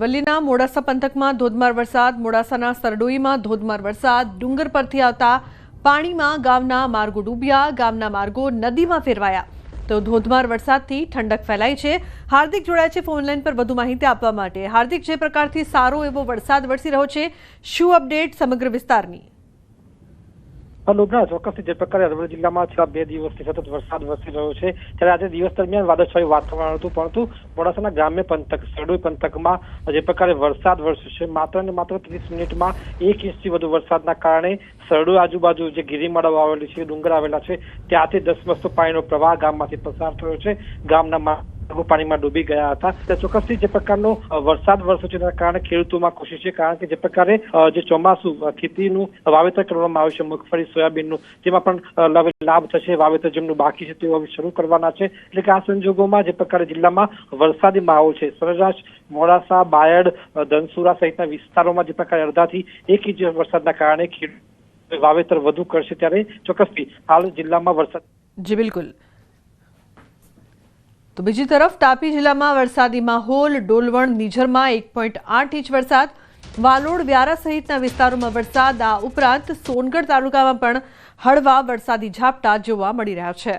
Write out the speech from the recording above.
વલ્લીના મોડાસા પંથકમાં ધોધમાર વરસાદ, મોડાસાના સરડોઈમાં ધોધમાર વરસાદ, ડુંગર પરથી આવતા પાણીમાં ગામના માર્ગો ડૂબ્યા, ગામના માર્ગો નદીમાં ફેરવાયા. તો ધોધમાર વરસાદથી ઠંડક ફેલાઈ છે. હાર્દિક જોડાય છે ફોનલાઈન પર વધુ માહિતી આપવા માટે. હાર્દિક, જે પ્રકારથી સારો એવો વરસાદ વરસી રહ્યો છે, શું અપડેટ સમગ્ર વિસ્તારની? ચોક્કસથી જે પ્રકારે અરવલ્લી જિલ્લામાં છેલ્લા 2 દિવસથી સતત વરસાદ વરસી રહ્યો છે, ત્યારે આજે દિવસ દરમિયાન વાદળછાયું વાતાવરણ હતું, પરંતુ મોડાસાના ગ્રામ્ય પંથક સરડોઈ પંથકમાં જે પ્રકારે વરસાદ વરસ્યો છે, માત્ર ને માત્ર 30 મિનિટમાં 1 ઇંચથી વધુ વરસાદના કારણે સરડોઈ આજુબાજુ જે ગિરિમાળાઓ આવેલી છે, ડુંગર આવેલા છે, ત્યાંથી ધસમસતો પાણીનો પ્રવાહ ગામમાંથી પસાર થયો છે. ગામના પાણીમાં ડૂબી ગયા હતા. ચોક્કસથી જે પ્રકારનો વરસાદ વરસ્યો છે તેના કારણે ખેડૂતોમાં ખુશી છે, કારણ કે જે પ્રકારે જે ચોમાસું ખેતીનું વાવેતર કરવામાં આવ્યું છે, મગફળી, સોયાબીનનું, તેમાં પણ લાભ થશે. વાવેતર જેમનું બાકી છે તેઓ હવે શરૂ કરવાના છે. એટલે કે આ સંજોગોમાં જે પ્રકારે જિલ્લામાં વરસાદી માહોલ છે, સરેરાશ મોડાસા, બાયડ, ધનસુરા સહિતના વિસ્તારોમાં જે પ્રકારે અડધાથી 1 ઇંચ વરસાદના કારણે ખેડૂત વાવેતર વધુ કરશે, ત્યારે ચોક્કસથી હાલ જિલ્લામાં વરસાદ. જી બિલકુલ. તો બીજી તરફ તાપી જિલ્લામાં વરસાદી માહોલ, ડોલવણ, નિઝરમાં 1.8 ઇંચ વરસાદ, વાલોડ, વ્યારા સહિતના વિસ્તારોમાં વરસાદ. આ ઉપરાંત સોનગઢ તાલુકામાં પણ હળવા વરસાદી ઝાપટા જોવા મળી રહ્યા છે.